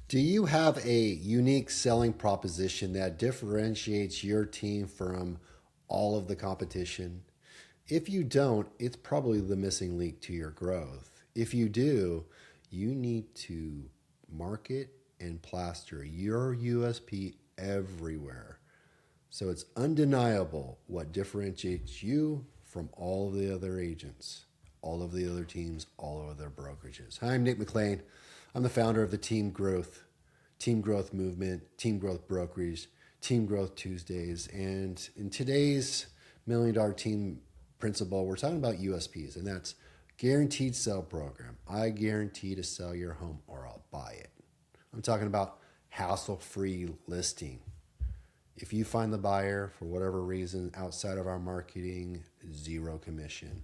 Do you have a unique selling proposition that differentiates your team from all of the competition? If you don't, it's probably the missing link to your growth. If you do, you need to market and plaster your USP everywhere. So it's undeniable what differentiates you from all of the other agents, all of the other teams, all of their brokerages. Hi, I'm Nick McLean. I'm the founder of the Team Growth Movement, Team Growth Brokerage, Team Growth Tuesdays. And in today's Million Dollar Team principle, we're talking about USPs, and that's guaranteed sell program. I guarantee to sell your home or I'll buy it. I'm talking about hassle-free listing. If you find the buyer for whatever reason outside of our marketing, zero commission.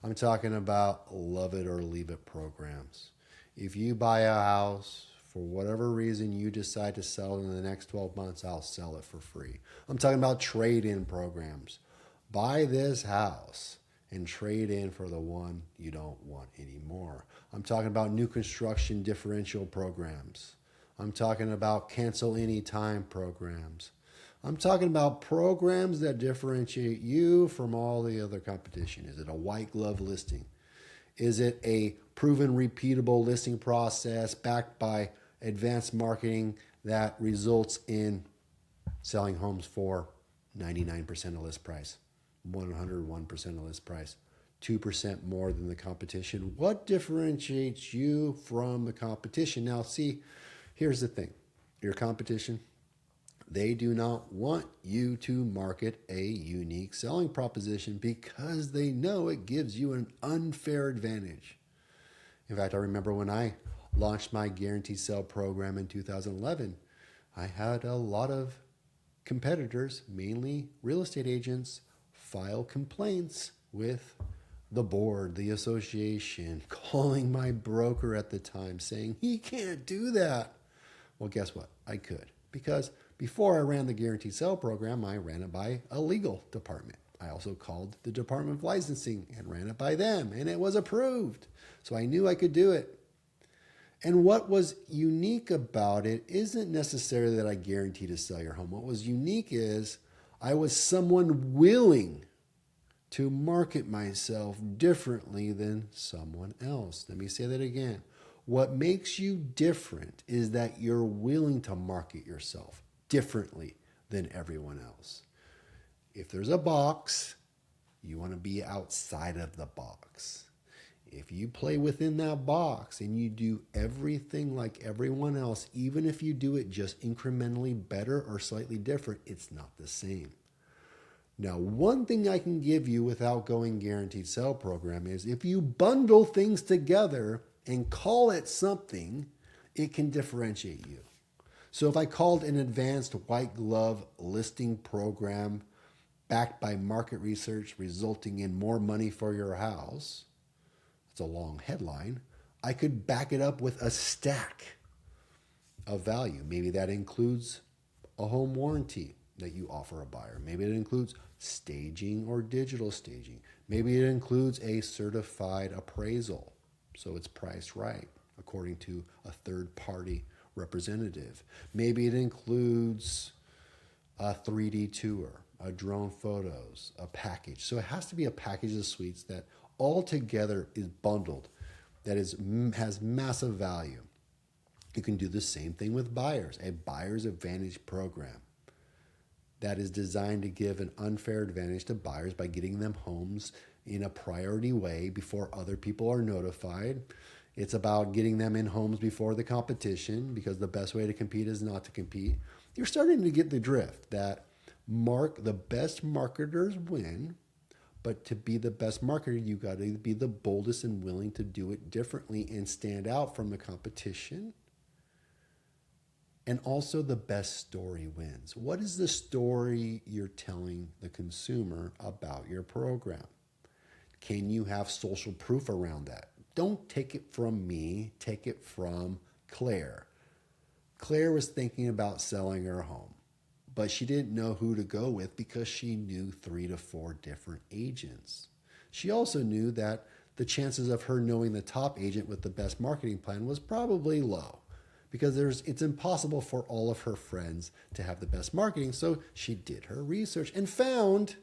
I'm talking about love it or leave it programs. If you buy a house, for whatever reason you decide to sell it in the next 12 months, I'll sell it for free. I'm talking about trade-in programs. Buy this house and trade in for the one you don't want anymore. I'm talking about new construction differential programs. I'm talking about cancel anytime programs. I'm talking about programs that differentiate you from all the other competition. Is it a white glove listing? Is it a proven repeatable listing process backed by advanced marketing that results in selling homes for 99% of list price, 101% of list price, 2% more than the competition? What differentiates you from the competition? Now, see, here's the thing. Your competition, they do not want you to market a unique selling proposition because they know it gives you an unfair advantage. In fact, I remember when I launched my guaranteed sell program in 2011, I had a lot of competitors, mainly real estate agents, file complaints with the board, the association, calling my broker at the time saying, he can't do that. Well, guess what? I could. Because before I ran the guaranteed sell program, I ran it by a legal department. I also called the Department of Licensing and ran it by them, and it was approved. So I knew I could do it. And what was unique about it isn't necessarily that I guaranteed to sell your home. What was unique is I was someone willing to market myself differently than someone else. Let me say that again. What makes you different is that you're willing to market yourself differently than everyone else. If there's a box, you want to be outside of the box. If you play within that box and you do everything like everyone else, even if you do it just incrementally better or slightly different, it's not the same. Now, one thing I can give you without going guaranteed sell program is if you bundle things together and call it something, it can differentiate you. So if I called an advanced white glove listing program backed by market research resulting in more money for your house, it's a long headline, I could back it up with a stack of value. Maybe that includes a home warranty that you offer a buyer. Maybe it includes staging or digital staging. Maybe it includes a certified appraisal, so it's priced right according to a third-party representative. Maybe it includes a 3D tour, a drone photos, a package. So it has to be a package of suites that all together is bundled, that has massive value. You can do the same thing with buyers, a buyer's advantage program that is designed to give an unfair advantage to buyers by getting them homes in a priority way before other people are notified. It's about getting them in homes before the competition because the best way to compete is not to compete. You're starting to get the drift that the best marketers win, but to be the best marketer, you got to be the boldest and willing to do it differently and stand out from the competition. And also the best story wins. What is the story you're telling the consumer about your program? Can you have social proof around that? Don't take it from me, take it from Claire. Claire was thinking about selling her home, but she didn't know who to go with because she knew 3 to 4 different agents. She also knew that the chances of her knowing the top agent with the best marketing plan was probably low because it's impossible for all of her friends to have the best marketing. So she did her research and found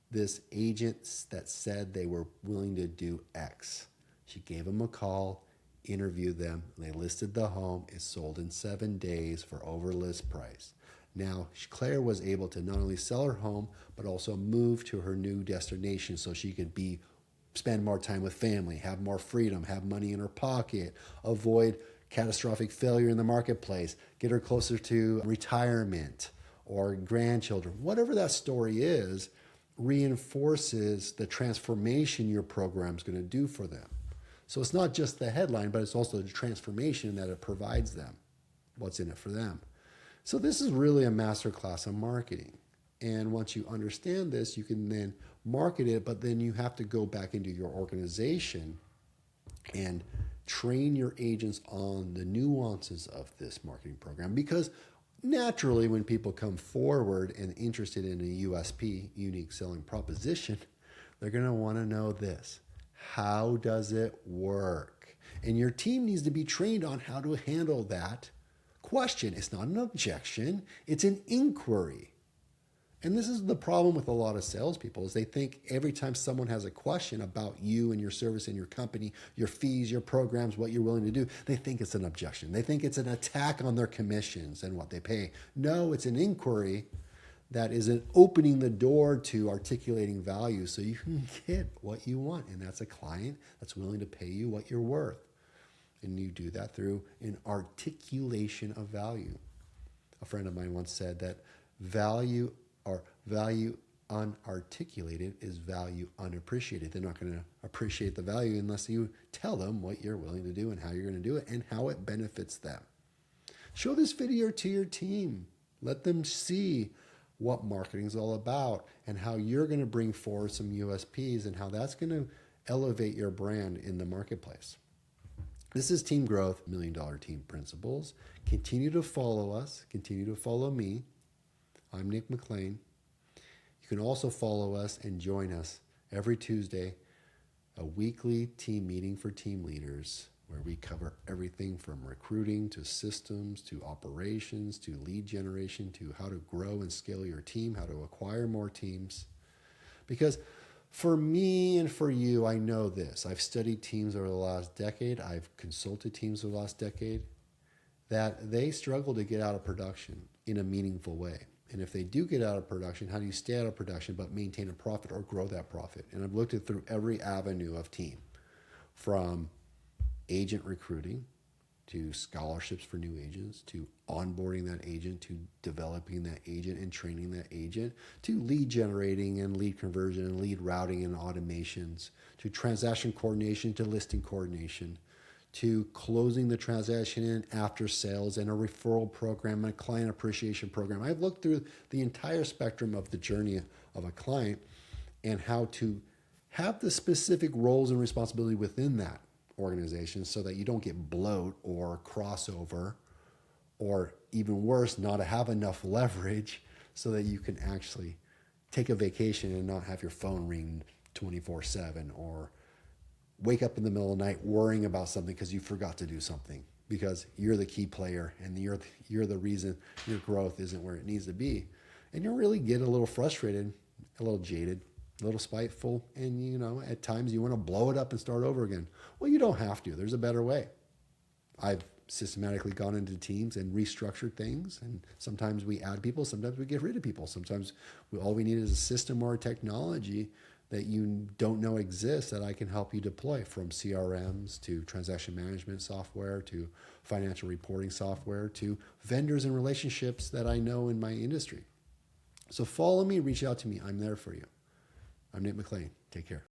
this agent that said they were willing to do X. She gave them a call, interviewed them, and they listed the home. It sold in 7 days for over list price. Now, Claire was able to not only sell her home, but also move to her new destination so she could spend more time with family, have more freedom, have money in her pocket, avoid catastrophic failure in the marketplace, get her closer to retirement or grandchildren. Whatever that story is, reinforces the transformation your program is going to do for them. So it's not just the headline, but it's also the transformation that it provides them, what's in it for them. So this is really a masterclass on marketing. And once you understand this, you can then market it, but then you have to go back into your organization and train your agents on the nuances of this marketing program. Because naturally, when people come forward and interested in a USP, unique selling proposition, they're going to want to know this. How does it work? And your team needs to be trained on how to handle that question. It's not an objection, it's an inquiry. And this is the problem with a lot of salespeople, is they think every time someone has a question about you and your service and your company, your fees, your programs, what you're willing to do, they think it's an objection. They think it's an attack on their commissions and what they pay. No, it's an inquiry that is an opening the door to articulating value so you can get what you want. And that's a client that's willing to pay you what you're worth. And you do that through an articulation of value. A friend of mine once said that value unarticulated is value unappreciated. They're not going to appreciate the value unless you tell them what you're willing to do and how you're going to do it and how it benefits them. Show this video to your team. Let them see what marketing is all about and how you're going to bring forward some USPs and how that's going to elevate your brand in the marketplace. This is Team Growth, $1 Million Team Principles. Continue to follow us. Continue to follow me. I'm Nick McLean. You can also follow us and join us every Tuesday, a weekly team meeting for team leaders where we cover everything from recruiting to systems to operations to lead generation to how to grow and scale your team, how to acquire more teams. Because for me and for you, I know this. I've studied teams over the last decade. I've consulted teams over the last decade that they struggle to get out of production in a meaningful way. And if they do get out of production, how do you stay out of production but maintain a profit or grow that profit? And I've looked at through every avenue of team, from agent recruiting to scholarships for new agents, to onboarding that agent, to developing that agent and training that agent, to lead generating and lead conversion and lead routing and automations, to transaction coordination, to listing coordination, to closing the transaction in after sales and a referral program and a client appreciation program. I've looked through the entire spectrum of the journey of a client and how to have the specific roles and responsibility within that organization so that you don't get bloat or crossover, or even worse, not have enough leverage so that you can actually take a vacation and not have your phone ring 24/7 or wake up in the middle of the night worrying about something because you forgot to do something because you're the key player and you're the reason your growth isn't where it needs to be. And you'll really get a little frustrated, a little jaded, a little spiteful, and at times you want to blow it up and start over again. Well, you don't have to. There's a better way. I've systematically gone into teams and restructured things, and sometimes we add people, sometimes we get rid of people. Sometimes all we need is a system or a technology that you don't know exists that I can help you deploy, from CRMs to transaction management software to financial reporting software to vendors and relationships that I know in my industry. So follow me, reach out to me. I'm there for you. I'm Nick McLean. Take care.